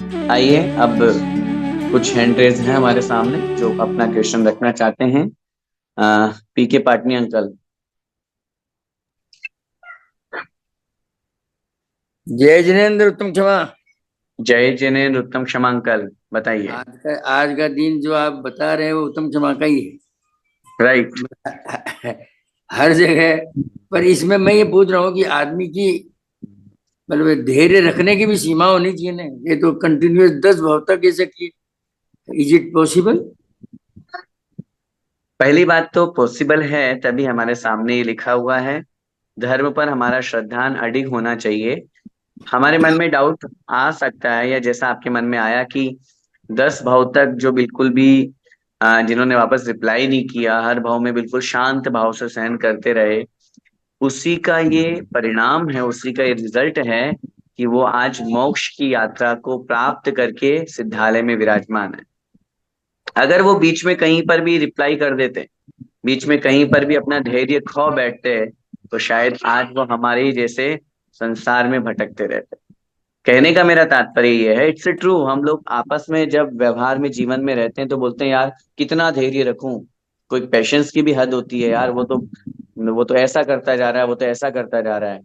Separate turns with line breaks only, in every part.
आइए, अब कुछ हैंड रेज हैं हमारे सामने जो अपना क्वेश्चन रखना चाहते हैं। पीके पाटनी अंकल।
जय जिनेन्द्र उत्तम क्षमा।
जय जिनेन्द्र उत्तम क्षमा अंकल, बताइए।
आज का दिन जो आप बता रहे हैं वो उत्तम क्षमा का ही
राइट।
है। हर जगह। पर इसमें मैं ये पूछ रहा हूँ कि आदमी की मतलब धैर्य रखने की भी सीमा होनी चाहिए ना। ये तो कंटिन्यूअस 10 भाव तक ऐसे किए। Is it possible?
पहली बात तो पॉसिबल है, तभी हमारे सामने ये लिखा हुआ है। धर्म पर हमारा श्रद्धान अडिग होना चाहिए। हमारे मन में डाउट आ सकता है, या जैसा आपके मन में आया कि 10 भाव तक जो बिल्कुल भी जिन्होंने वापस रिप्लाई नहीं किया, हर भाव में बिल्कुल शांत भाव से सहन करते रहे, उसी का ये परिणाम है, उसी का ये रिजल्ट है कि वो आज मोक्ष की यात्रा को प्राप्त करके सिद्धालय में विराजमान है। अगर वो बीच में कहीं पर भी रिप्लाई कर देते, बीच में कहीं पर भी अपना धैर्य खो बैठते, तो शायद आज वो हमारे ही जैसे संसार में भटकते रहते। कहने का मेरा तात्पर्य ये है, इट्स ट्रू, हम लोग आपस में जब व्यवहार में जीवन में रहते हैं तो बोलते हैं यार कितना धैर्य रखूं। कोई पेशेंस की भी हद होती है यार, वो तो ऐसा करता जा रहा है, वो तो ऐसा करता जा रहा है।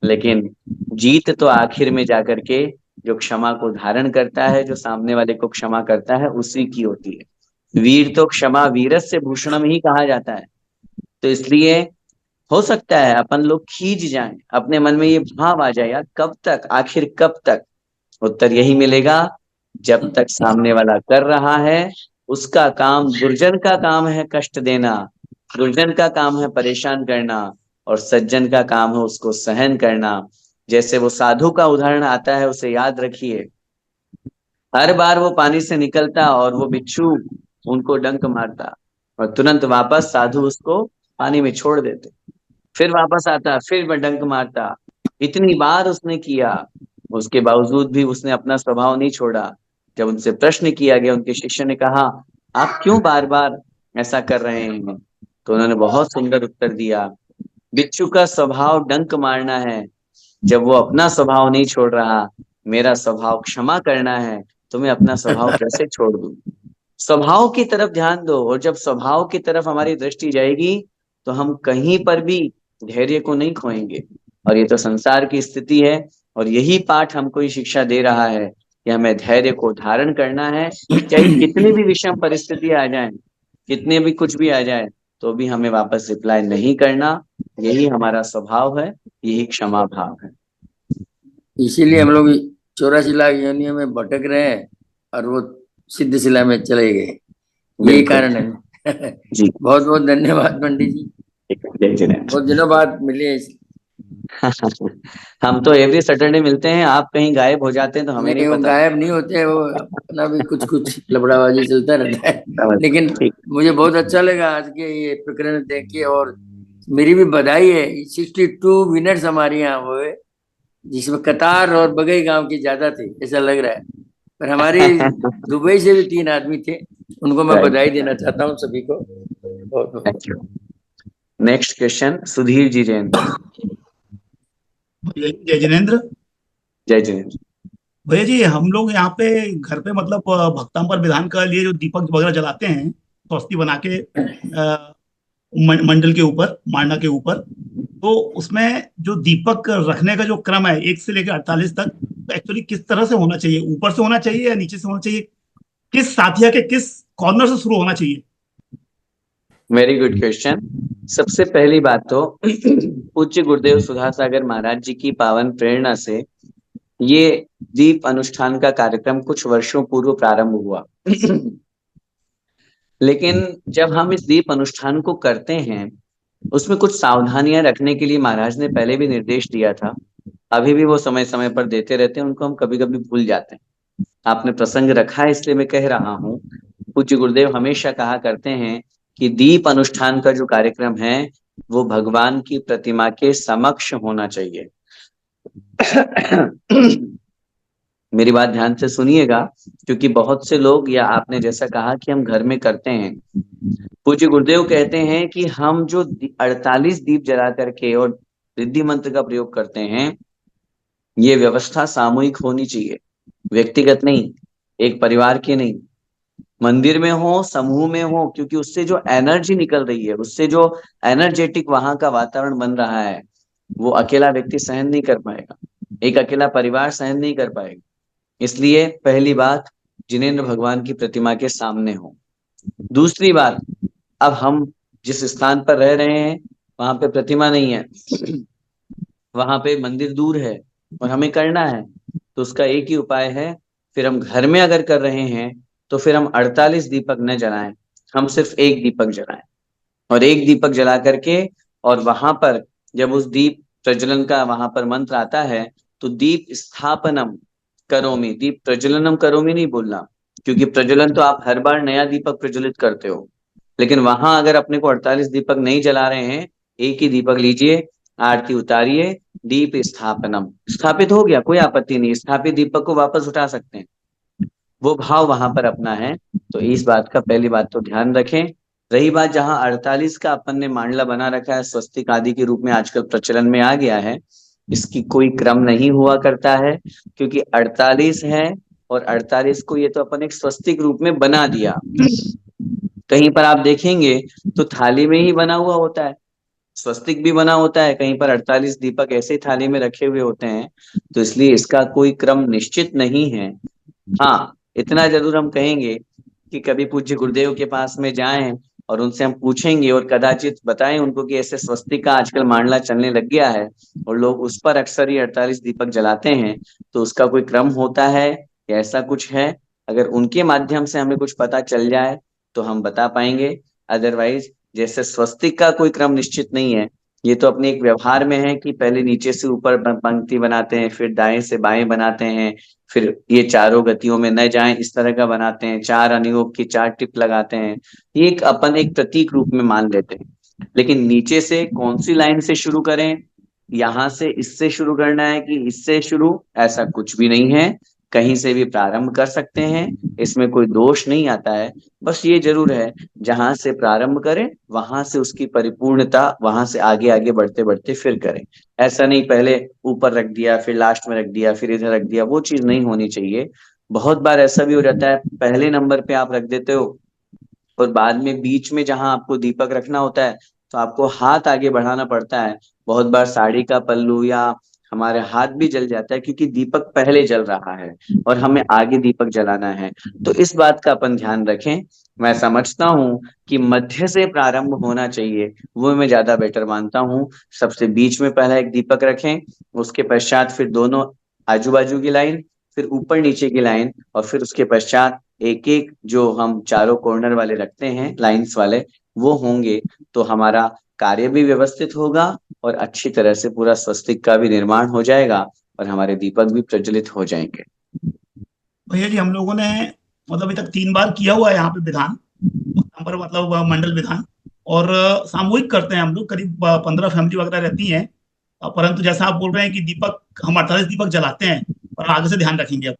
लेकिन जीत तो आखिर में जाकर के जो क्षमा को धारण करता है, जो सामने वाले को क्षमा करता है, उसी की होती है। वीर तो क्षमा वीरस्य भूषणम ही कहा जाता है। तो इसलिए हो सकता है अपन लोग खींच जाएं, अपने मन में ये भाव आ जाए, यार कब तक, आखिर कब तक। उत्तर यही मिलेगा, जब तक सामने वाला कर रहा है। उसका काम, दुर्जन का काम है कष्ट देना, दुर्जन का काम है परेशान करना, और सज्जन का काम है उसको सहन करना। जैसे वो साधु का उदाहरण आता है, उसे याद रखिए। हर बार वो पानी से निकलता और वो बिच्छू उनको डंक मारता, और तुरंत वापस साधु उसको पानी में छोड़ देते। फिर वापस आता, फिर वह डंक मारता। इतनी बार उसने किया, उसके बावजूद भी उसने अपना स्वभाव नहीं छोड़ा। जब उनसे प्रश्न किया गया, उनके शिष्य ने कहा, आप क्यों बार बार ऐसा कर रहे हैं? तो उन्होंने बहुत सुंदर उत्तर दिया, बिच्छू का स्वभाव डंक मारना है, जब वो अपना स्वभाव नहीं छोड़ रहा। मेरा स्वभाव क्षमा करना है, तो मैं अपना स्वभाव कैसे छोड़ दूं? स्वभाव की तरफ ध्यान दो, और जब स्वभाव की तरफ हमारी दृष्टि जाएगी, तो हम कहीं पर भी धैर्य को नहीं खोएंगे। और ये तो संसार की स्थिति है, और यही पाठ हमको ये शिक्षा दे रहा है कि हमें धैर्य को धारण करना है। चाहे कितनी भी विषम परिस्थिति आ जाए, कितने भी कुछ भी आ जाए, तो भी हमें वापस रिप्लाई नहीं करना। यही हमारा स्वभाव है, यही क्षमा भाव है।
इसीलिए हम लोग 84 लाख योनियों में भटक रहे हैं और वो सिद्ध शिला में चले गए। यही
बिल्कुल।
कारण है।
जी।
बहुत बहुत धन्यवाद पंडित जी।
ठीक है, जय जिनेन्द्र।
बहुत दिनों बाद मिले।
हम तो एवरी सैटरडे मिलते हैं, आप कहीं गायब हो जाते हैं तो हमें नहीं
नहीं, वो
पता।
गायब नहीं होते, वो अपना भी कुछ कुछ लबड़ाबाजी चलता रहता है। लेकिन
ठीक।
मुझे बहुत अच्छा लगा आज के ये प्रकरण देख के। और मेरी भी बधाई है, 62 विनर्स हमारे यहाँ हुए, जिसमें कतार और बगई गांव की ज्यादा थे ऐसा लग रहा है। पर हमारी दुबई से भी 3 आदमी थे। उनको मैं
राइट।
बधाई देना चाहता हूँ सभी को। बहुत बहुत।
Thank you. Next question, Sudhir ji Jain.
जय जय जिनेन्द्र।
जय जिनेन्द्र।
भैया जी, हम लोग यहाँ पे घर पे मतलब भक्तांबर विधान का लिए जो दीपक वगैरह जलाते हैं, स्वस्ति बना के मंडल के ऊपर, मांडा के ऊपर, तो उसमें जो दीपक रखने का जो क्रम है 1 से लेकर 48 तक, तो एक्चुअली किस तरह से होना चाहिए? ऊपर से होना चाहिए या नीचे से होना चाहिए? किस साथिया के किस कॉर्नर से शुरू होना चाहिए?
Very good question. सबसे पहली बात तो पूज्य गुरुदेव सुधा सागर महाराज जी की पावन प्रेरणा से ये दीप अनुष्ठान का कार्यक्रम कुछ वर्षों पूर्व प्रारंभ हुआ। लेकिन जब हम इस दीप अनुष्ठान को करते हैं, उसमें कुछ सावधानियां रखने के लिए महाराज ने पहले भी निर्देश दिया था। अभी भी वो समय समय पर देते रहते हैं, उनको हम कभी कभी भूल जाते हैं। आपने प्रसंग रखा है इसलिए मैं कह रहा हूँ। पूज्य गुरुदेव हमेशा कहा करते हैं कि दीप अनुष्ठान का जो कार्यक्रम है, वो भगवान की प्रतिमा के समक्ष होना चाहिए। मेरी बात ध्यान से सुनिएगा, क्योंकि बहुत से लोग, या आपने जैसा कहा कि हम घर में करते हैं, पूज्य गुरुदेव कहते हैं कि हम जो 48 दीप जला करके और रिद्धि मंत्र का प्रयोग करते हैं, ये व्यवस्था सामूहिक होनी चाहिए। व्यक्तिगत नहीं, एक परिवार के नहीं, मंदिर में हो, समूह में हो, क्योंकि उससे जो एनर्जी निकल रही है, उससे जो एनर्जेटिक वहां का वातावरण बन रहा है, वो अकेला व्यक्ति सहन नहीं कर पाएगा, एक अकेला परिवार सहन नहीं कर पाएगा। इसलिए पहली बात, जिनेंद्र भगवान की प्रतिमा के सामने हो। दूसरी बात, अब हम जिस स्थान पर रह रहे हैं वहां पे प्रतिमा नहीं है, वहां पे मंदिर दूर है और हमें करना है, तो उसका एक ही उपाय है। फिर हम घर में अगर कर रहे हैं तो फिर हम 48 दीपक न जलाएं, हम सिर्फ एक दीपक जलाएं। और एक दीपक जला करके, और वहां पर जब उस दीप प्रज्वलन का वहां पर मंत्र आता है, तो दीप स्थापनम करोमि, दीप प्रज्वलनम करोमि नहीं बोलना, क्योंकि प्रज्वलन तो आप हर बार नया दीपक प्रज्वलित करते हो। लेकिन वहां अगर अपने को 48 दीपक नहीं जला रहे हैं, एक ही दीपक लीजिए, आरती उतारिए, दीप स्थापनम, स्थापित हो गया, कोई आपत्ति नहीं, स्थापित दीपक को वापस उठा सकते हैं, वो भाव वहां पर अपना है। तो इस बात का पहली बात तो ध्यान रखें। रही बात, जहां 48 का अपन ने मांडला बना रखा है, स्वस्तिक आदि के रूप में आजकल प्रचलन में आ गया है, इसकी कोई क्रम नहीं हुआ करता है, क्योंकि 48 है, और 48 को ये तो अपन एक स्वस्तिक रूप में बना दिया। कहीं पर आप देखेंगे तो थाली में ही बना हुआ होता है, स्वस्तिक भी बना होता है, कहीं पर 48 दीपक ऐसे ही थाली में रखे हुए होते हैं। तो इसलिए इसका कोई क्रम निश्चित नहीं है। हाँ, इतना जरूर हम कहेंगे कि कभी पूज्य गुरुदेव के पास में जाएं और उनसे हम पूछेंगे और कदाचित बताएं उनको कि ऐसे स्वस्तिक का आजकल मांडला चलने लग गया है और लोग उस पर अक्सर ही 48 दीपक जलाते हैं, तो उसका कोई क्रम होता है या ऐसा कुछ है। अगर उनके माध्यम से हमें कुछ पता चल जाए तो हम बता पाएंगे। अदरवाइज जैसे स्वस्तिक का कोई क्रम निश्चित नहीं है, ये तो अपने एक व्यवहार में है कि पहले नीचे से ऊपर पंक्ति बनाते हैं, फिर दाएं से बाएं बनाते हैं, फिर ये चारों गतियों में न जाएं इस तरह का बनाते हैं, चार अनुयोग की चार टिप लगाते हैं, ये एक अपन एक प्रतीक रूप में मान लेते हैं। लेकिन नीचे से कौन सी लाइन से शुरू करें, यहां से इससे शुरू करना है कि इससे शुरू, ऐसा कुछ भी नहीं है, कहीं से भी प्रारंभ कर सकते हैं, इसमें कोई दोष नहीं आता है। बस ये जरूर है, जहां से प्रारंभ करें वहां से उसकी परिपूर्णता, वहां से आगे आगे बढ़ते बढ़ते फिर करें। ऐसा नहीं पहले ऊपर रख दिया फिर लास्ट में रख दिया फिर इधर रख दिया, वो चीज नहीं होनी चाहिए। बहुत बार ऐसा भी हो जाता है, पहले नंबर पे आप रख देते हो और बाद में बीच में जहां आपको दीपक रखना होता है तो आपको हाथ आगे बढ़ाना पड़ता है। बहुत बार साड़ी का पल्लू या हमारे हाथ भी जल जाता है, क्योंकि दीपक पहले जल रहा है और हमें आगे दीपक जलाना है। तो इस बात का अपन ध्यान रखें। मैं समझता हूँ कि मध्य से प्रारंभ होना चाहिए, वो मैं ज्यादा बेटर मानता हूँ। सबसे बीच में पहला एक दीपक रखें, उसके पश्चात फिर दोनों आजू बाजू की लाइन, फिर ऊपर नीचे की लाइन, और फिर उसके पश्चात एक एक जो हम चारों कॉर्नर वाले रखते हैं लाइंस वाले, वो होंगे। तो हमारा कार्य भी व्यवस्थित होगा और अच्छी तरह से पूरा स्वस्तिक का भी निर्माण हो जाएगा और हमारे दीपक भी प्रज्वलित हो जाएंगे।
भैया जी, हम लोगों ने मतलब अभी तक 3 बार किया हुआ है यहाँ पे विधान, यहाँ पर मतलब मंडल विधान, और सामूहिक करते हैं हम लोग, करीब 15 फैमिली वगैरह रहती हैं। परंतु जैसा आप बोल रहे हैं कि दीपक हम 48 दीपक जलाते हैं, और आगे से ध्यान रखेंगे अब।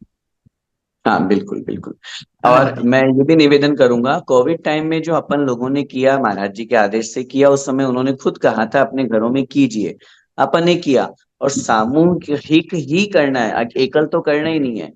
हाँ बिल्कुल बिल्कुल।
धन्यवाद
और
जी।
मैं ये भी निवेदन करूंगा, कोविड टाइम में जो अपन लोगों ने किया, महाराज जी के आदेश से किया, उस समय उन्होंने खुद कहा था अपने घरों में कीजिए, अपन ने किया। और सामूहिक ही करना है, एकल तो करना ही नहीं है,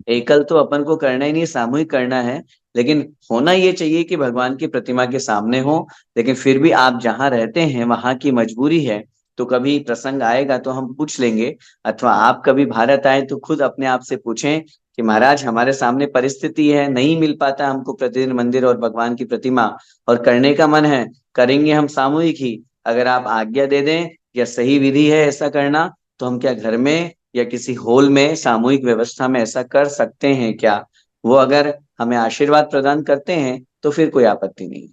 एकल तो अपन को करना ही नहीं, सामूहिक करना है। लेकिन होना ये चाहिए कि भगवान की प्रतिमा के सामने हो। लेकिन फिर भी आप जहाँ रहते हैं वहां की मजबूरी है, तो कभी प्रसंग आएगा तो हम पूछ लेंगे, अथवा आप कभी भारत आए तो खुद अपने आप से पूछें कि महाराज हमारे सामने परिस्थिति है, नहीं मिल पाता हमको प्रतिदिन मंदिर और भगवान की प्रतिमा, और करने का मन है, करेंगे हम सामूहिक ही। अगर आप आज्ञा दे दें या सही विधि है ऐसा करना, तो हम क्या घर में या किसी हॉल में सामूहिक व्यवस्था में ऐसा कर सकते हैं क्या? वो अगर हमें आशीर्वाद प्रदान करते हैं तो फिर कोई आपत्ति नहीं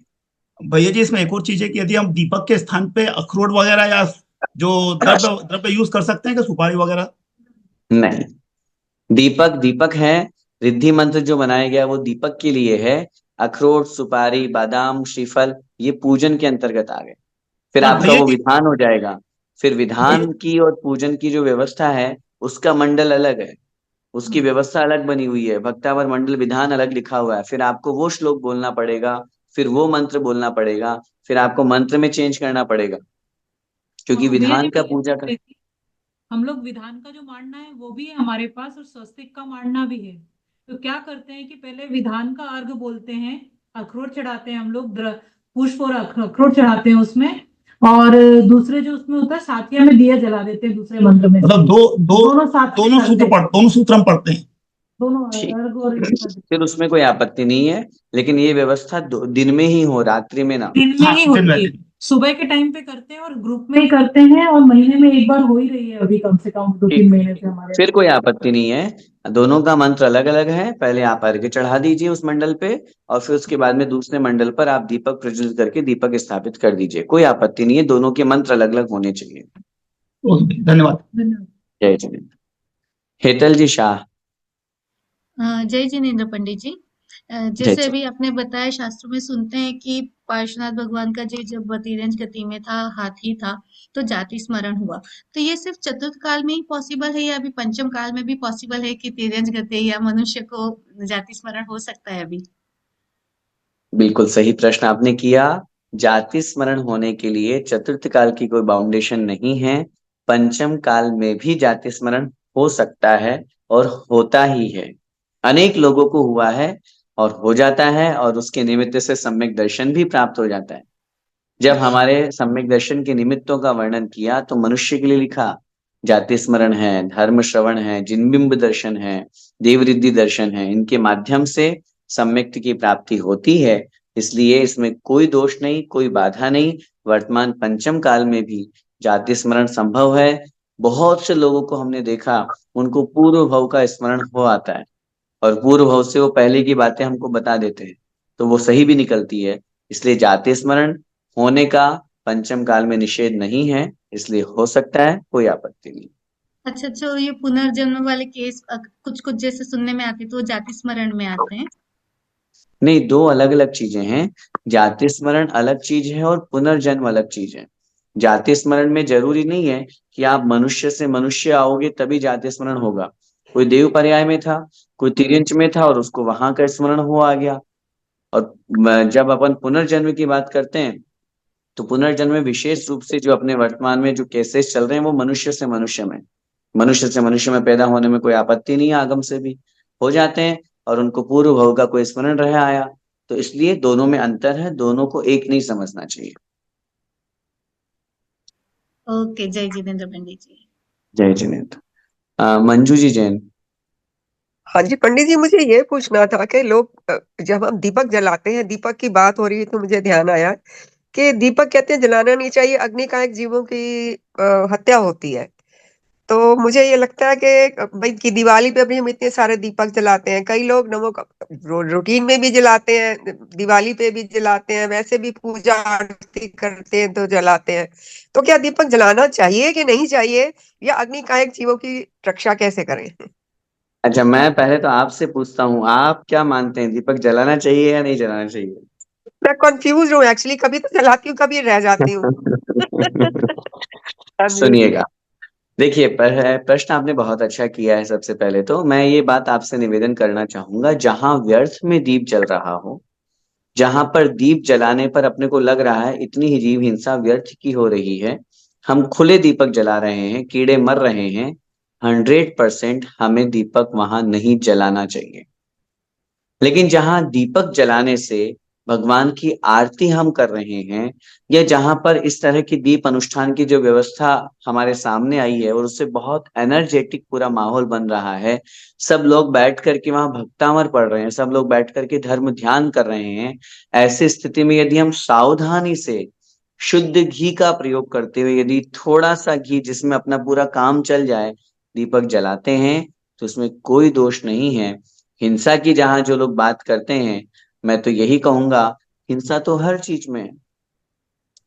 भैया जी, इसमें एक और चीज है कि यदि हम दीपक के स्थान पे अखरोट वगैरह या जो
है।
द्रव्य द्रव्य यूज कर सकते हैं, क्या सुपारी वगैरह?
नहीं, दीपक दीपक है, रिद्धि मंत्र जो बनाया गया वो दीपक के लिए है। अखरोट, सुपारी, बादाम, श्रीफल, ये पूजन के अंतर्गत आ गए, फिर
पर
आपका
भैया
वो
जी,
विधान हो जाएगा। फिर
भैया
विधान की और पूजन की जो व्यवस्था है, उसका मंडल अलग है, उसकी व्यवस्था अलग बनी हुई है, भक्तावर मंडल विधान अलग लिखा हुआ है, फिर आपको वो श्लोक बोलना पड़ेगा, फिर वो मंत्र बोलना पड़ेगा, फिर आपको मंत्र में चेंज करना पड़ेगा, क्योंकि
भैया जी
विधान
मैं
का
ये
पूजा
पूछ
का।
रही थी हम लोग विधान का जो मांडना है वो भी है हमारे पास, और स्वस्तिक का मांडना भी है। तो क्या करते हैं कि पहले विधान का अर्घ बोलते हैं, अखरोट चढ़ाते हैं हम लोग, पुष्प और अखरोट चढ़ाते हैं उसमें, और दूसरे जो उसमें होता है साथिया में दिया जला देते हैं दूसरे मंत्र में।
मतलब
दोनों साथ में करते हैं।
दोनों सूत्र हम पढ़ते हैं।
दोनों
ठीक,
अर्घ और ये करते
फिर उसमें कोई आपत्ति नहीं है, लेकिन ये व्यवस्था दिन में ही हो, रात्रि में ना।
दिन में
हाँ,
ही
दिन में
होती है, सुबह के टाइम पे करते हैं और ग्रुप में ही करते हैं, और महीने में एक बार हो ही रही है अभी, कम से कम दो तीन
ठीक,
महीने से हमारे
फिर
यहाँ।
कोई आपत्ति नहीं है। दोनों का मंत्र अलग अलग है, पहले आप अर्घ्य चढ़ा दीजिए उस मंडल पे, और फिर उसके बाद में दूसरे मंडल पर आप दीपक प्रज्वलित करके दीपक स्थापित कर दीजिए। कोई आपत्ति नहीं है, दोनों के मंत्र अलग अलग होने चाहिए।
ओके, धन्यवाद।
धन्यवाद।
जय जिनेन्द्र। हेतल जी शाह।
जय जिनेन्द्र पंडित जी।
जय
जैसे
जय।
अभी आपने बताया, शास्त्रों में सुनते हैं कि पार्श्वनाथ भगवान का जी जब तिरंज गति में था, हाथी था, तो जाति स्मरण हुआ। तो ये सिर्फ चतुर्थ काल में ही पॉसिबल है, या अभी पंचम काल में भी पॉसिबल है कि तिरंज गति या मनुष्य को जाति स्मरण हो सकता है अभी?
बिल्कुल सही प्रश्न आपने किया। जाति स्मरण होने के लिए चतुर्थ काल की कोई बाउंडेशन नहीं है। पंचम काल में भी जाति स्मरण हो सकता है, और होता ही है। अनेक लोगों को हुआ है और हो जाता है, और उसके निमित्त से सम्यक दर्शन भी प्राप्त हो जाता है। जब
अच्छा।
हमारे सम्यक दर्शन के निमित्तों का वर्णन किया तो मनुष्य के लिए लिखा, जाति स्मरण है, धर्म श्रवण है, जिनबिंब दर्शन है, देवरिद्धि दर्शन है, इनके माध्यम से सम्यक्ति की प्राप्ति होती है। इसलिए इसमें कोई दोष नहीं, कोई बाधा नहीं। वर्तमान पंचम काल में भी जाति स्मरण संभव है। बहुत से लोगों को हमने देखा, उनको पूर्व भव का स्मरण हो आता है, और पूर्व भव से वो पहले की बातें हमको बता देते हैं, तो वो सही भी निकलती है। इसलिए जाति स्मरण होने का पंचम काल में निषेध नहीं है, इसलिए हो सकता है, कोई आपत्ति नहीं।
अच्छा, जो ये पुनर्जन्म वाले केस कुछ कुछ जैसे सुनने में आते, तो वो जाति स्मरण में आते हैं?
नहीं, दो अलग अलग चीजें हैं। जाति स्मरण अलग चीज है और पुनर्जन्म अलग चीज है। जाति स्मरण में जरूरी नहीं है कि आप मनुष्य से मनुष्य आओगे तभी जाति स्मरण होगा। कोई देव पर्याय में था, कोई तिर्यंच में था, और उसको वहां का स्मरण हो आ गया। और जब अपन पुनर्जन्म की बात करते हैं, तो पुनर्जन्म में विशेष रूप से जो अपने वर्तमान में जो केसेस चल रहे हैं, वो मनुष्य से मनुष्य में पैदा होने में कोई आपत्ति नहीं है, आगम से भी हो जाते हैं, और उनको पूर्व भव का कोई स्मरण रह आया। तो इसलिए दोनों में अंतर है, दोनों को एक नहीं समझना चाहिए।
ओके, जय जिनेन्द्र पंडित जी।
जय जिनेन्द्र। मंजू जी जैन।
हाँ जी पंडित जी, मुझे ये पूछना था कि लोग जब हम दीपक जलाते हैं, दीपक की बात हो रही है तो मुझे ध्यान आया कि दीपक कहते हैं जलाना नहीं चाहिए, अग्निकायक जीवों की हत्या होती है। तो मुझे ये लगता है कि भाई की दिवाली पे भी हम इतने सारे दीपक जलाते हैं, कई लोग नमक रूटीन में भी जलाते हैं, दिवाली पे भी जलाते हैं, वैसे भी पूजा आरती करते हैं तो जलाते हैं। तो क्या दीपक जलाना चाहिए कि नहीं चाहिए, या अग्निकायक जीवों की रक्षा कैसे करें?
अच्छा, मैं पहले तो आपसे पूछता हूँ, आप क्या मानते हैं, दीपक जलाना चाहिए या नहीं जलाना चाहिए?
मैं कंफ्यूज हूँ एक्चुअली, कभी तो जलाती हूँ, कभी रह जाती हूँ। हाँ जी।
सुनिएगा, देखिए, प्रश्न आपने बहुत अच्छा किया है। सबसे पहले तो मैं ये बात आपसे निवेदन करना चाहूंगा, जहां व्यर्थ में दीप जल रहा हो, जहां पर दीप जलाने पर अपने को लग रहा है इतनी ही जीव हिंसा व्यर्थ की हो रही है, हम खुले दीपक जला रहे हैं, कीड़े मर रहे हैं, 100% हमें दीपक वहां नहीं जलाना चाहिए। लेकिन जहां दीपक जलाने से भगवान की आरती हम कर रहे हैं, या जहां पर इस तरह की दीप अनुष्ठान की जो व्यवस्था हमारे सामने आई है, और उससे बहुत एनर्जेटिक पूरा माहौल बन रहा है, सब लोग बैठ करके वहां भक्तामर पढ़ रहे हैं, सब लोग बैठ करके धर्म ध्यान कर रहे हैं, ऐसी स्थिति में यदि हम सावधानी से शुद्ध घी का प्रयोग करते हुए, यदि थोड़ा सा घी जिसमें अपना पूरा काम चल जाए, दीपक जलाते हैं, तो उसमें कोई दोष नहीं है। हिंसा की जहां जो लोग बात करते हैं, मैं तो यही कहूंगा, हिंसा तो हर चीज में है।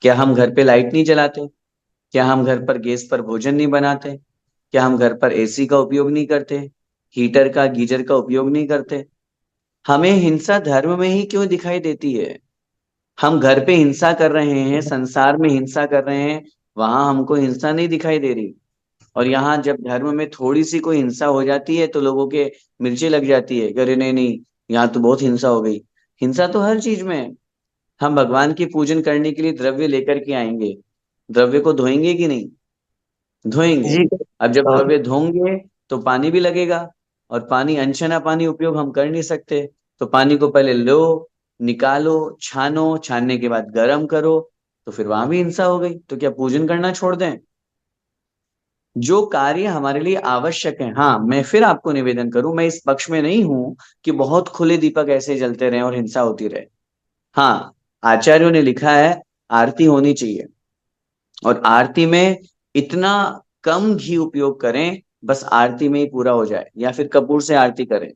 क्या हम घर पे लाइट नहीं जलाते? क्या हम घर पर गैस पर भोजन नहीं बनाते? क्या हम घर पर एसी का उपयोग नहीं करते, हीटर का, गीजर का उपयोग नहीं करते? हमें हिंसा धर्म में ही क्यों दिखाई देती है? हम घर पे हिंसा कर रहे हैं, संसार में हिंसा कर रहे हैं, वहां हमको हिंसा नहीं दिखाई दे रही। और यहाँ जब धर्म में थोड़ी सी कोई हिंसा हो जाती है तो लोगों के मिर्ची लग जाती है, अरे नहीं नहीं, यहाँ तो बहुत हिंसा हो गई। हिंसा तो हर चीज में है। हम भगवान की पूजन करने के लिए द्रव्य लेकर के आएंगे, द्रव्य को धोएंगे कि नहीं? धोएंगे।
जी।
अब जब
हाँ।
द्रव्य धोंगे तो पानी भी लगेगा, और पानी अनछना पानी उपयोग हम कर नहीं सकते। तो पानी को पहले लो, निकालो, छानो, छानने के बाद गर्म करो, तो फिर वहां भी हिंसा हो गई। तो क्या पूजन करना छोड़ दें? जो कार्य हमारे लिए आवश्यक है, हाँ मैं फिर आपको निवेदन करूं, मैं इस पक्ष में नहीं हूं कि बहुत खुले दीपक ऐसे जलते रहे और हिंसा होती रहे। हाँ, आचार्यों ने लिखा है आरती होनी चाहिए, और आरती में इतना कम घी उपयोग करें, बस आरती में ही पूरा हो जाए, या फिर कपूर से आरती करें।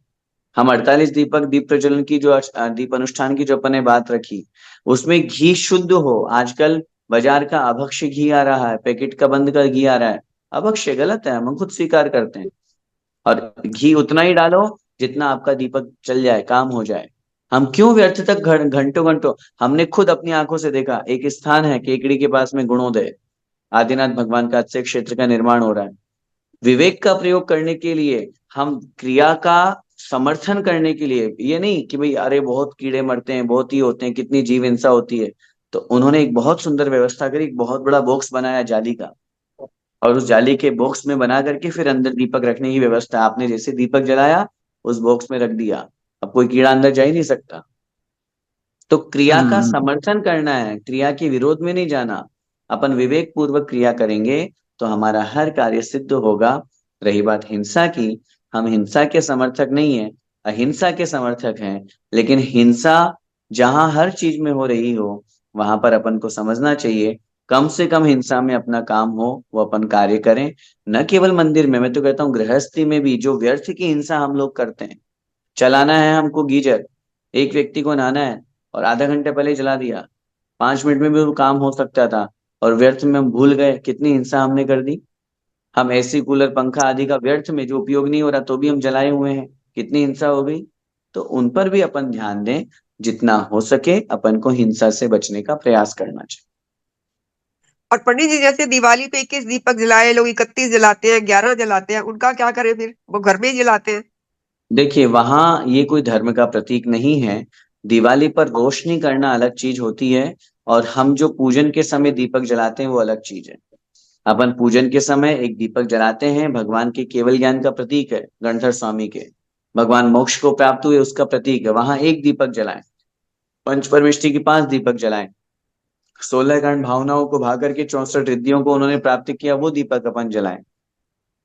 हम 48 दीपक दीप प्रज्वलन की जो दीप अनुष्ठान की जो अपन ने बात रखी, उसमें घी शुद्ध हो। आजकल बाजार का अभक्ष्य घी आ रहा है, पैकेट का बंद का घी आ रहा है, अभक्ष्य गलत है, हम खुद स्वीकार करते हैं। और घी उतना ही डालो जितना आपका दीपक चल जाए, काम हो जाए। हम क्यों व्यर्थ तक घंटों घंटों। हमने खुद अपनी आंखों से देखा, एक स्थान है केकड़ी के पास में गुणोदय, आदिनाथ भगवान का अक्षय क्षेत्र का निर्माण हो रहा है। विवेक का प्रयोग करने के लिए, हम क्रिया का समर्थन करने के लिए, ये नहीं कि भाई अरे बहुत कीड़े मरते हैं, बहुत ही होते हैं, कितनी जीव हिंसा होती है, तो उन्होंने एक बहुत सुंदर व्यवस्था करी, एक बहुत बड़ा बॉक्स बनाया जाली का, और उस जाली के बॉक्स में बना करके फिर अंदर दीपक रखने की व्यवस्था। आपने जैसे दीपक जलाया, उस बॉक्स में रख दिया, अब कोई कीड़ा अंदर जा ही नहीं सकता। तो क्रिया का
हम्म।
समर्थन करना है, क्रिया के विरोध में नहीं जाना। अपन विवेक पूर्वक क्रिया करेंगे तो हमारा हर कार्य सिद्ध होगा। रही बात हिंसा की, हम हिंसा के समर्थक नहीं है, अहिंसा के समर्थक हैं। लेकिन हिंसा जहां हर चीज में हो रही हो, वहां पर अपन को समझना चाहिए कम से कम हिंसा में अपना काम हो, वो अपन कार्य करें। न केवल मंदिर में, मैं तो कहता हूँ गृहस्थी में भी जो व्यर्थ की हिंसा हम लोग करते हैं। चलाना है हमको गीजर, एक व्यक्ति को नहाना है और आधा घंटे पहले ही चला दिया, 5 मिनट में भी वो काम हो सकता था, और व्यर्थ में हम भूल गए, कितनी हिंसा हमने कर दी। हम एसी कूलर पंखा आदि का व्यर्थ में जो उपयोग नहीं हो रहा तो भी हम जलाए हुए हैं, कितनी हिंसा हो गई। तो उन पर भी अपन ध्यान दें, जितना हो सके अपन को हिंसा से बचने का प्रयास करना चाहिए।
और पंडित जी, जैसे दिवाली पे 21 दीपक जलाए, लोग 31 जलाते हैं, 11 जलाते हैं, उनका क्या करें फिर? वो घर में ही जलाते हैं।
देखिए, वहां ये कोई धर्म का प्रतीक नहीं है। दिवाली पर रोशनी करना अलग चीज होती है, और हम जो पूजन के समय दीपक जलाते हैं वो अलग चीज है। अपन पूजन के समय एक दीपक जलाते हैं, भगवान के केवल ज्ञान का प्रतीक है, गणधर स्वामी के, भगवान मोक्ष को प्राप्त हुए उसका प्रतीक है, वहां एक दीपक जलाएं। पंच परमेष्टि की 5 दीपक जलाएं। 16 गण भावनाओं को भा करके 64 रिद्धियों को उन्होंने प्राप्त किया, वो दीपक अपन जलाएं।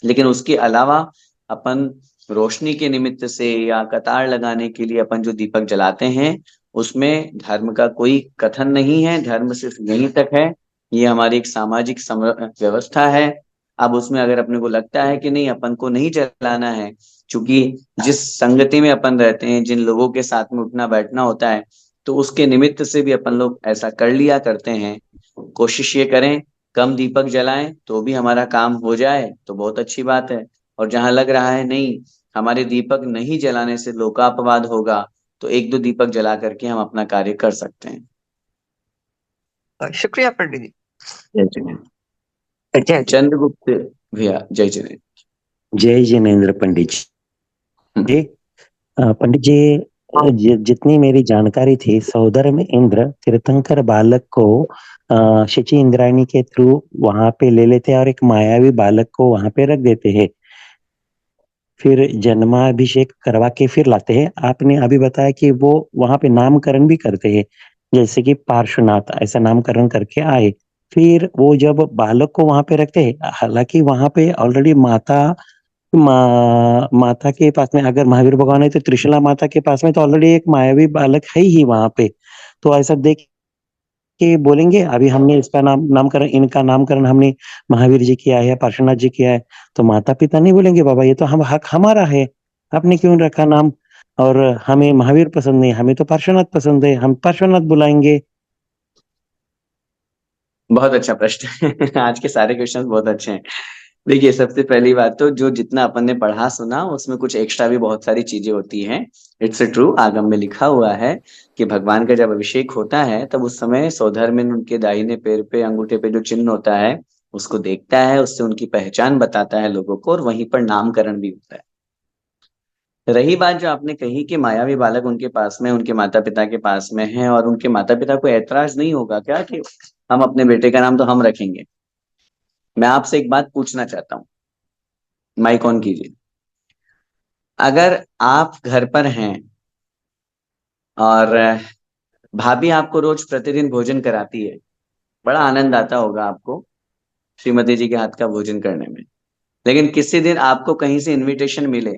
लेकिन उसके अलावा अपन रोशनी के निमित्त से या कतार लगाने के लिए अपन जो दीपक जलाते हैं, उसमें धर्म का कोई कथन नहीं है। धर्म सिर्फ यहीं तक है, ये हमारी एक सामाजिक व्यवस्था है। अब उसमें अगर अपने को लगता है कि नहीं अपन को नहीं जलाना है, क्योंकि जिस संगति में अपन रहते हैं, जिन लोगों के साथ में उठना बैठना होता है, तो उसके निमित्त से भी अपन लोग ऐसा कर लिया करते हैं। कोशिश ये करें कम दीपक जलाएं, तो भी हमारा काम हो जाए तो बहुत अच्छी बात है। और जहां लग रहा है नहीं हमारे दीपक नहीं जलाने से लोकापवाद होगा, तो एक दो दीपक जला करके हम अपना कार्य कर सकते हैं।
शुक्रिया पंडित जी।
जय जिनेन्द्र।
जय जय।
चंद्रगुप्त भैया, जय जिनेन्द्र।
जय जिनेन्द्र पंडित जी। पंडित जी, जितनी मेरी जानकारी थी, सहोदर में इंद्र तीर्थंकर बालक को शची इंद्राणी के थ्रू वहां पे ले लेते हैं और एक मायावी बालक को वहां पे रख देते हैं, फिर जन्माभिषेक करवा के फिर लाते हैं। आपने अभी बताया कि वो वहां पे नामकरण भी करते हैं, जैसे कि पार्श्वनाथ ऐसा नामकरण करके आए। फिर वो जब बालक को वहां पे रखते हैं, हालांकि वहां पे ऑलरेडी माता के पास में, अगर महावीर भगवान है तो त्रिशूला माता के पास में तो ऑलरेडी एक मायावी बालक है ही वहां पे। तो ऐसा देख के बोलेंगे अभी हमने इसका नामकरण, इनका नामकरण हमने महावीर जी किया है, पार्श्वनाथ जी किया है, तो माता पिता नहीं बोलेंगे बाबा ये तो हम हक हमारा है, आपने क्यों रखा नाम, और हमें महावीर पसंद नहीं, हमें तो पार्श्वनाथ पसंद है, हम पार्श्वनाथ बुलाएंगे।
बहुत अच्छा प्रश्न है। आज के सारे क्वेश्चन बहुत अच्छे हैं। देखिए, सबसे पहली बात तो जो जितना अपन ने पढ़ा सुना उसमें कुछ एक्स्ट्रा भी बहुत सारी चीजें होती हैं। इट्स ट्रू, आगम में लिखा हुआ है कि भगवान का जब अभिषेक होता है तब उस समय सौधर्मिन उनके दाहिने पैर पे अंगूठे पे जो चिन्ह होता है उसको देखता है, उससे उनकी पहचान बताता है लोगों को, और वहीं पर नामकरण भी होता है। रही बात जो आपने कही कि मायावी बालक उनके पास में, उनके माता पिता के पास में है, और उनके माता पिता को ऐतराज नहीं होगा क्या कि हम अपने बेटे का नाम तो हम रखेंगे। मैं आपसे एक बात पूछना चाहता हूँ, माइक ऑन कीजिए। अगर आप घर पर हैं और भाभी आपको रोज प्रतिदिन भोजन कराती है, बड़ा आनंद आता होगा आपको श्रीमती जी के हाथ का भोजन करने में, लेकिन किसी दिन आपको कहीं से इनविटेशन मिले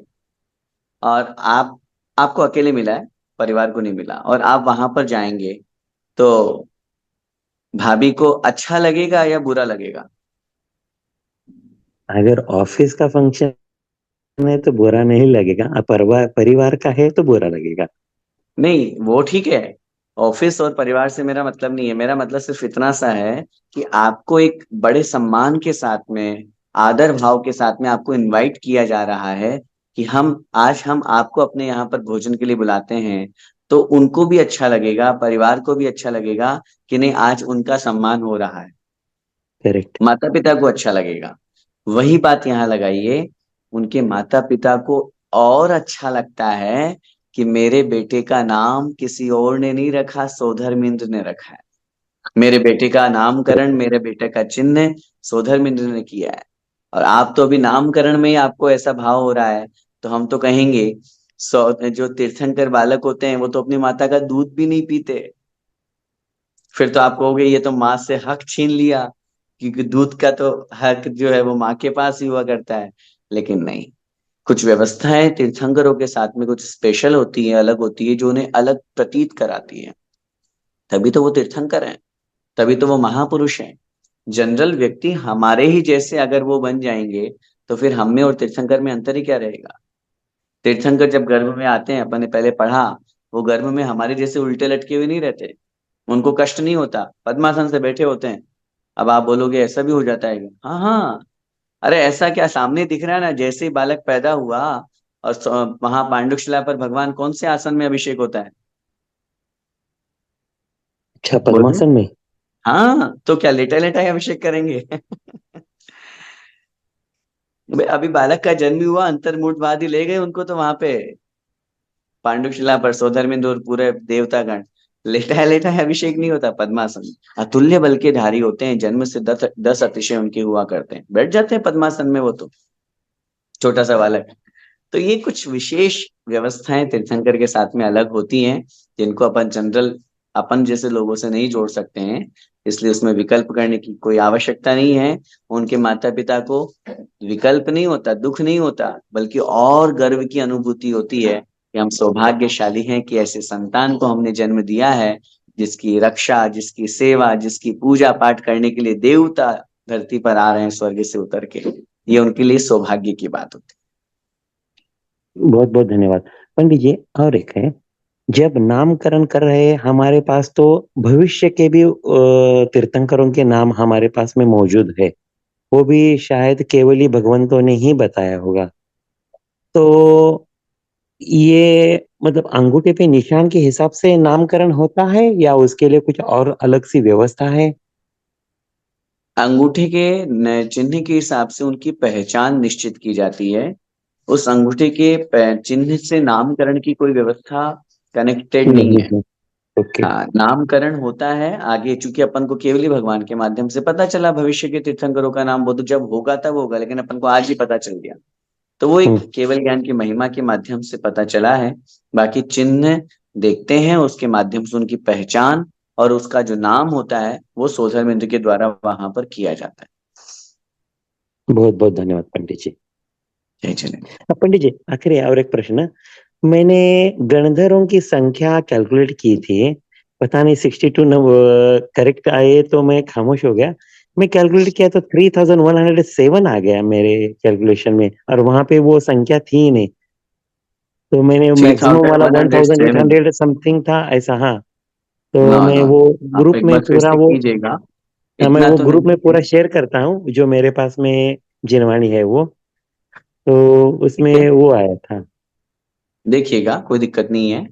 और आपको अकेले मिला है, परिवार को नहीं मिला, और आप वहां पर जाएंगे, तो भाभी को अच्छा लगेगा या बुरा लगेगा?
अगर ऑफिस का फंक्शन है तो बुरा नहीं लगेगा, परिवार परिवार का है तो बुरा लगेगा।
नहीं, वो ठीक है। ऑफिस और परिवार से मेरा मतलब नहीं है, मेरा मतलब सिर्फ इतना सा है कि आपको एक बड़े सम्मान के साथ में, आदर भाव के साथ में आपको इनवाइट किया जा रहा है कि हम आपको अपने यहाँ पर भोजन के लिए बुलाते हैं, तो उनको भी अच्छा लगेगा, परिवार को भी अच्छा लगेगा कि नहीं, आज उनका सम्मान हो रहा है,
करेक्ट।
माता पिता को अच्छा लगेगा। वही बात यहाँ लगाइए, उनके माता पिता को और अच्छा लगता है कि मेरे बेटे का नाम किसी और ने नहीं रखा, सौधर्मेंद्र ने रखा है। मेरे बेटे का नामकरण, मेरे बेटे का चिन्ह सौधर्मेंद्र ने किया है। और आप तो अभी नामकरण में ही आपको ऐसा भाव हो रहा है, तो हम तो कहेंगे जो तीर्थंकर बालक होते हैं वो तो अपनी माता का दूध भी नहीं पीते। फिर तो आप कहोगे ये तो माँ से हक छीन लिया, क्योंकि दूध का तो हक जो है वो माँ के पास ही हुआ करता है। लेकिन नहीं, कुछ व्यवस्थाएं तीर्थंकरों के साथ में कुछ स्पेशल होती है, अलग होती है, जो उन्हें अलग प्रतीत कराती है। तभी तो वो तीर्थंकर हैं, तभी तो वो महापुरुष हैं। जनरल व्यक्ति हमारे ही जैसे अगर वो बन जाएंगे, तो फिर हम में और तीर्थंकर में अंतर ही क्या रहेगा? तीर्थंकर जब गर्भ में आते हैं, अपन ने पहले पढ़ा, वो गर्भ में हमारे जैसे उल्टे लटके हुए नहीं रहते, उनको कष्ट नहीं होता, पद्मासन से बैठे होते हैं। अब आप बोलोगे ऐसा भी हो जाता है क्या? हाँ हाँ, अरे ऐसा क्या, सामने दिख रहा है ना, जैसे ही बालक पैदा हुआ और वहां पांडुशिला पर भगवान कौन से आसन में अभिषेक होता है?
अच्छा,
बोलिए।
पद्मासन में।
हाँ, तो क्या लेटा लेटा ही अभिषेक करेंगे? भाई, अभी बालक का जन्म ही हुआ, अंतर्मुर्दवादी ले गए उनको तो वहां पे पांडुशिला पर, सौधर्मेंद्र और पूरे देवतागण। लेटा लेटा है अभिषेक नहीं होता, पद्मासन। अतुल्य बल के धारी होते हैं, जन्म से 10 अतिशय उनके हुआ करते हैं, बैठ जाते हैं पद्मासन में वो तो, छोटा सा बालक। तो ये कुछ विशेष व्यवस्थाएं तीर्थंकर के साथ में अलग होती हैं, जिनको अपन जनरल, अपन जैसे लोगों से नहीं जोड़ सकते हैं। इसलिए उसमें विकल्प करने की कोई आवश्यकता नहीं है। उनके माता पिता को विकल्प नहीं होता, दुख नहीं होता, बल्कि और गर्व की अनुभूति होती है कि हम सौभाग्यशाली हैं कि ऐसे संतान को हमने जन्म दिया है, जिसकी रक्षा, जिसकी सेवा, जिसकी पूजा पाठ करने के लिए देवता धरती पर आ रहे हैं स्वर्ग से उतर के। ये उनके लिए सौभाग्य की बात होती
बहुत बहुत धन्यवाद पंडित जी। और एक है, जब नामकरण कर रहे हैं हमारे पास तो भविष्य के भी तीर्थंकरों के नाम हमारे पास में मौजूद है, वो भी शायद केवल ही भगवंतों ने ही बताया होगा। तो ये मतलब अंगूठे पे निशान के हिसाब से नामकरण होता है या उसके लिए कुछ और अलग सी व्यवस्था है?
है। अंगूठे के चिन्ह के हिसाब से उनकी पहचान निश्चित की जाती है। उस अंगूठे के चिन्ह से नामकरण की कोई व्यवस्था कनेक्टेड नहीं
नहीं
है।
है। ओके।
हाँ, नामकरण होता है आगे, चूंकि अपन को केवली भगवान के माध्यम से पता चला भविष्य के तीर्थंकरों का नाम, वो तो जब होगा तब होगा, लेकिन अपन को आज ही पता चल गया, तो वो एक केवल ज्ञान की महिमा के माध्यम से पता चला है। बाकी चिन्ह देखते हैं, उसके माध्यम से उनकी पहचान और उसका जो नाम होता है वो सोधर्मेंद्र के द्वारा वहां पर किया जाता
बहुत बहुत धन्यवाद पंडित जी।
है। चलिए।
पंडित जी, आखिरी और एक प्रश्न। मैंने गणधरों की संख्या कैलकुलेट की थी, पता नहीं 62 करेक्ट आए तो मैं खामोश हो गया। मैं कैलकुलेट किया तो 3107 आ गया मेरे कैलकुलेशन में, और वहां पे वो संख्या थी ही नहीं। तो मैंने
थ्री
मैक्सिमम
थाउजेंड
वाला
वन हंड्रेड सेवन
1800 समथिंग था ऐसा। हाँ,
नो
तो मैं
नो,
वो
आप
ग्रुप
एक
में
बार फिर
पूरा
से
वो,
कीजिएगा।
हाँ, मैं
इतना
वो
तो
ग्रुप
नहीं
में
है।
पूरा शेयर करता हूँ जो मेरे पास में जिनवाणी है वो, तो
ठीक है,
उसमें वो आया था।
देखिएगा, कोई दिक्कत नहीं है।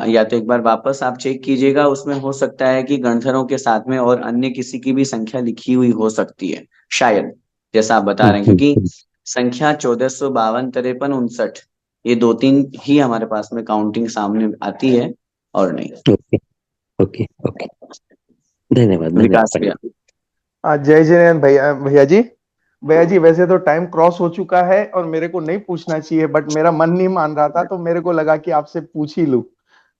या तो एक बार वापस आप चेक कीजिएगा, उसमें हो सकता है कि गणधरों के साथ में और अन्य किसी की भी संख्या लिखी हुई हो सकती है, शायद, जैसा आप बता रहे हैं, क्योंकि संख्या 1452, 53, 59, ये दो तीन ही हमारे पास में काउंटिंग सामने आती है, और नहीं।
Okay okay okay. धन्यवाद धन्यवाद
विकास भैया,
पंडित।
जय जयन भैया भैया जी। भैया जी, वैसे तो टाइम क्रॉस हो चुका है और मेरे को नहीं पूछना चाहिए, बट मेरा मन नहीं मान रहा था तो मेरे को लगा कि आपसे पूछ ही लूं।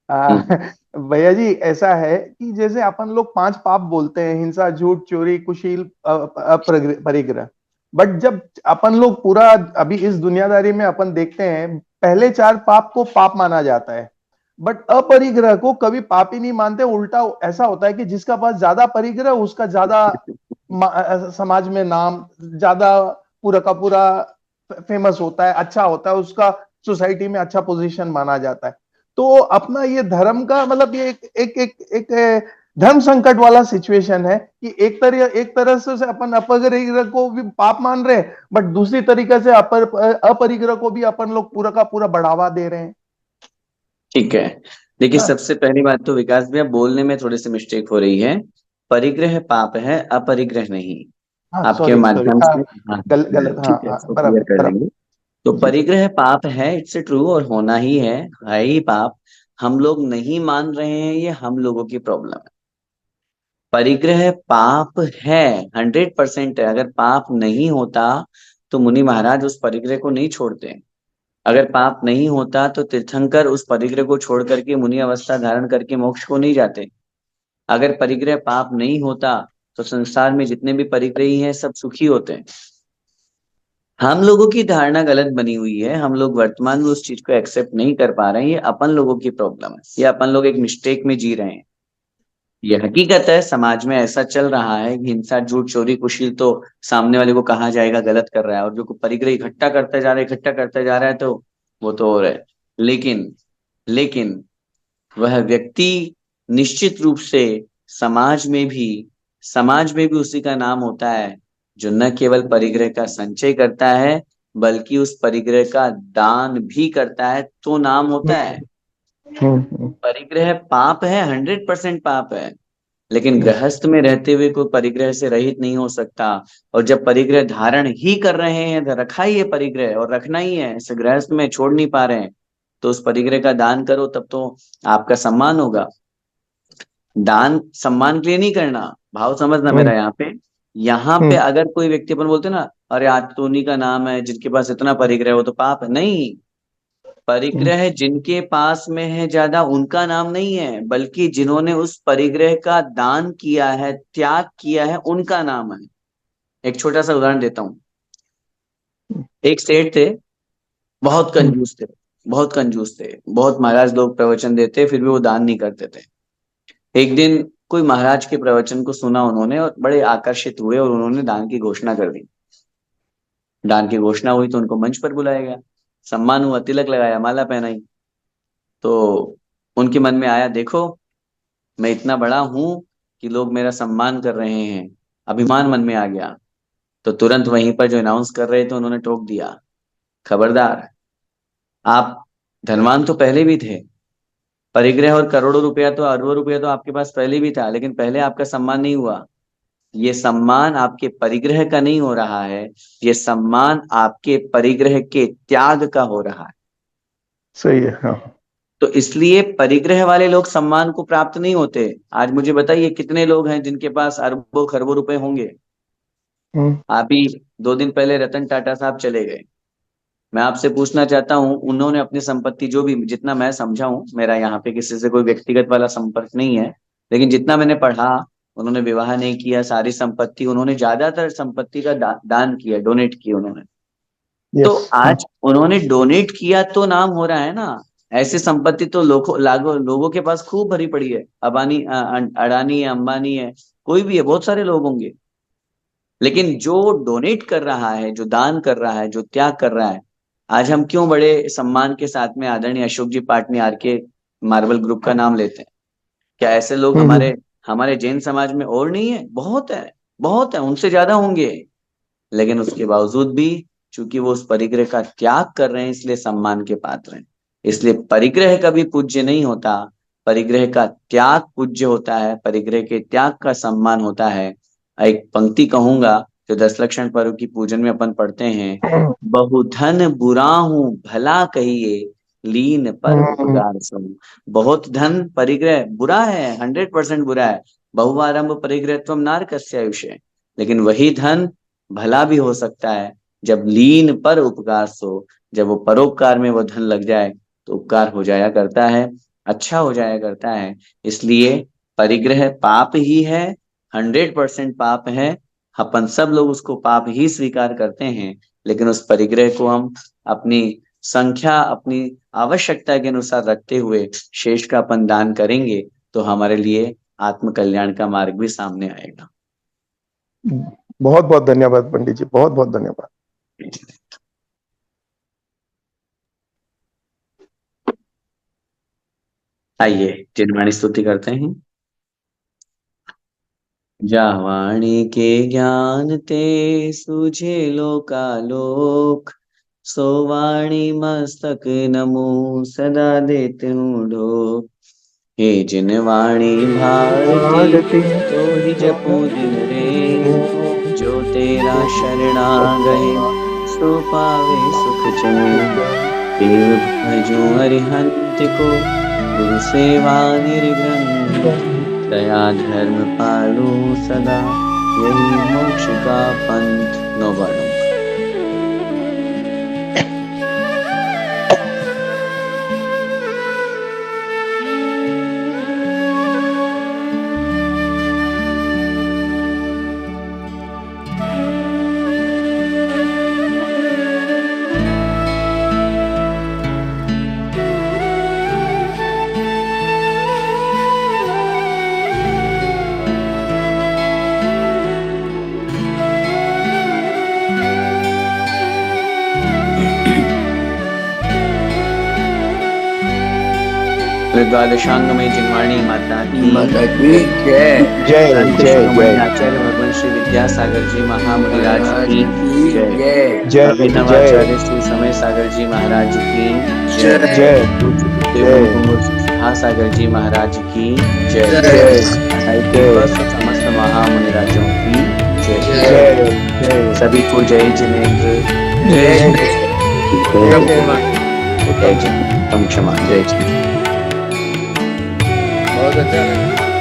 आ,
हम्म।
भैया जी, ऐसा है कि जैसे अपन लोग 5 पाप बोलते हैं, हिंसा, झूठ, चोरी, कुशील, परिग्रह। बट जब अपन लोग पूरा अभी इस दुनियादारी में अपन देखते हैं, पहले 4 पाप को पाप माना जाता है, बट अपरिग्रह को कभी पाप ही नहीं मानते। उल्टा ऐसा होता है कि जिसका पास ज्यादा परिग्रह उसका ज्यादा समाज में नाम ज्यादा, पूरा का पूरा फेमस होता है, अच्छा होता है, उसका सोसाइटी में अच्छा पोजीशन माना जाता है। तो अपना ये धर्म का मतलब ये एक धर्म संकट वाला सिचुएशन है कि एक तरह से अपन अपरिग्रह को भी पाप मान रहे हैं, बट दूसरी तरीके से अपरिग्रह को भी अपन लोग पूरा का पूरा बढ़ावा दे रहे हैं।
ठीक है। देखिए,
हाँ
सबसे पहली बात तो विकास भैया बोलने में थोड़ी सी मिस्टेक हो रही है। परिग्रह पाप है, अपरिग्रह नहीं।
हाँ,
आपके
सॉरी सॉरी,
माध्यम
हाँ,
से, हाँ,
गलत, हाँ
ठीक है,
हाँ,
इसको क्लियर
बराबर
कर
बराबर।
देंगे। तो
जी।
परिग्रह पाप है, इट्स ट्रू, और होना ही है ही पाप। हम लोग नहीं मान रहे हैं, ये हम लोगों की प्रॉब्लम है। परिग्रह पाप है, 100% है। अगर पाप नहीं होता तो मुनि महाराज उस परिग्रह को नहीं छोड़ते। अगर पाप नहीं होता तो तीर्थंकर उस परिग्रह को छोड़ करके मुनि अवस्था धारण करके मोक्ष को नहीं जाते। अगर परिग्रह पाप नहीं होता तो संसार में जितने भी परिग्रही हैं सब सुखी होते हैं। हम लोगों की धारणा गलत बनी हुई है, हम लोग वर्तमान में उस चीज को एक्सेप्ट नहीं कर पा रहे हैं। ये अपन लोगों की प्रॉब्लम है, ये अपन लोग एक मिस्टेक में जी रहे हैं। ये हकीकत है, समाज में ऐसा चल रहा है कि हिंसा, झूठ, चोरी, कुशील तो सामने वाले को कहा जाएगा गलत कर रहा है, और जो परिग्रह इकट्ठा करते जा रहा है, इकट्ठा करते जा रहा है, तो वो तो हो रहा है। लेकिन लेकिन वह व्यक्ति निश्चित रूप से समाज में भी समाज में भी उसी का नाम होता है, जो न केवल परिग्रह का संचय करता है बल्कि उस परिग्रह का दान भी करता है, तो नाम होता है। परिग्रह पाप है, 100% पाप है। लेकिन गृहस्थ में रहते हुए कोई परिग्रह से रहित नहीं हो सकता। और जब परिग्रह धारण ही कर रहे हैं, रखा ही है परिग्रह और रखना ही है, इसे गृहस्थ में छोड़ नहीं पा रहे हैं, तो उस परिग्रह का दान करो, तब तो आपका सम्मान होगा। दान सम्मान के लिए नहीं करना, भाव समझना मेरा यहाँ पे। यहाँ पे अगर कोई व्यक्ति, अपन बोलते ना, अरे आज तो उन्हीं का नाम है जिनके पास इतना परिग्रह है, वो तो पाप है। नहीं, परिग्रह जिनके पास में है ज्यादा उनका नाम नहीं है, बल्कि जिन्होंने उस परिग्रह का दान किया है, त्याग किया है, उनका नाम है। एक छोटा सा उदाहरण देता हूँ। एक सेठ थे, बहुत कंजूस थे, बहुत कंजूस थे, बहुत महाराज लोग प्रवचन देते फिर भी वो दान नहीं करते थे। एक दिन कोई महाराज के प्रवचन को सुना उन्होंने और बड़े आकर्षित हुए और उन्होंने दान की घोषणा कर दी। दान की घोषणा हुई तो उनको मंच पर बुलाया गया, सम्मान हुआ, तिलक लगाया, माला पहनाई। तो उनके मन में आया, देखो मैं इतना बड़ा हूं कि लोग मेरा सम्मान कर रहे हैं, अभिमान मन में आ गया। तो तुरंत वहीं पर जो अनाउंस कर रहे थे उन्होंने टोक दिया, खबरदार, आप धनवान तो पहले भी थे, परिग्रह और करोड़ों रुपया तो, अरबों रुपया तो आपके पास पहले भी था, लेकिन पहले आपका सम्मान नहीं हुआ। ये सम्मान आपके परिग्रह का नहीं हो रहा है, ये सम्मान आपके परिग्रह के त्याग का हो रहा है।
सही है, हाँ।
तो इसलिए परिग्रह वाले लोग सम्मान को प्राप्त नहीं होते। आज मुझे बताइए कितने लोग हैं जिनके पास अरबों खरबों रुपए होंगे। आप ही 2 दिन पहले रतन टाटा साहब चले गए। मैं आपसे पूछना चाहता हूं, उन्होंने अपनी संपत्ति, जो भी जितना मैं समझा हूं, मेरा यहाँ पे किसी से कोई व्यक्तिगत वाला संपर्क नहीं है, लेकिन जितना मैंने पढ़ा, उन्होंने विवाह नहीं किया, सारी संपत्ति, उन्होंने ज्यादातर संपत्ति का दान किया, डोनेट किया उन्होंने। तो
यस।
आज उन्होंने डोनेट किया तो नाम हो रहा है ना। ऐसी संपत्ति तो लोगों के पास खूब भरी पड़ी है। अडानी है, अंबानी है, कोई भी है, बहुत सारे लोग होंगे। लेकिन जो डोनेट कर रहा है, जो दान कर रहा है, जो त्याग कर रहा है, आज हम क्यों बड़े सम्मान के साथ में आदरणीय अशोक जी पाटनी, आरके मार्बल ग्रुप का नाम लेते हैं? क्या ऐसे लोग हमारे हमारे जैन समाज में और नहीं है? बहुत है, बहुत है, उनसे ज्यादा होंगे। लेकिन उसके बावजूद भी चूंकि वो उस परिग्रह का त्याग कर रहे हैं, इसलिए सम्मान के पात्र हैं। इसलिए परिग्रह कभी पूज्य नहीं होता, परिग्रह का त्याग पूज्य होता है, परिग्रह के त्याग का सम्मान होता है। एक पंक्ति कहूंगा जो 10 लक्षण पर्व की पूजन में अपन पढ़ते हैं, बहुधन बुरा हूं भला कहिए, लीन पर उपकार सहु। बहुत धन परिग्रह बुरा है, 100% बुरा है। बहुआरंभ परिग्रहत्वम नारकस्य आयुष्य। लेकिन वही धन भला भी हो सकता है जब लीन पर उपकार सो, जब वो परोपकार में वो धन लग जाए तो उपकार हो जाया करता है, अच्छा हो जाया करता है। इसलिए परिग्रह पाप ही है, 100% पाप है। अपन सब लोग उसको पाप ही स्वीकार करते हैं, लेकिन उस परिग्रह को हम अपनी संख्या, अपनी आवश्यकता के अनुसार रखते हुए शेष का अपन दान करेंगे तो हमारे लिए आत्म कल्याण का मार्ग भी सामने आएगा।
बहुत बहुत धन्यवाद पंडित जी, बहुत बहुत धन्यवाद।
आइए जिनवाणी स्तुति करते हैं। जावाणी के ज्ञान ते सूझे लोकालोक, सोवाणी मस्तक नमो सदा देते हूँ ढोक। हे जिनवाणी भारती तो ही जपू दिन रे, जो तेरा शरणा गए सो पावे सुख चैन। देव भजो अरिहंत को गुरु सेवा निर्ग्रंथ, दया धर्म पालो सदा यही मोक्ष का पंथ। नौबाणों द्वादशांग में जिनवाणी माता की
माता की जय।
जय जय जय
आचार्य भगवान श्री विद्यासागर जी महामुनिराज की जय।
जय
जय
अभिनवाचार्य श्री समय सागर जी महाराज की जय।
जय
सागर जी महाराज की जय।
जय
समस्त महामुनिराजों की जय।
जय
सभी को जय जिनेंद्र,
जय
जय जिनेंद्र, क्षमा, जय जिनेंद्र।
बहुत अच्छा लगा।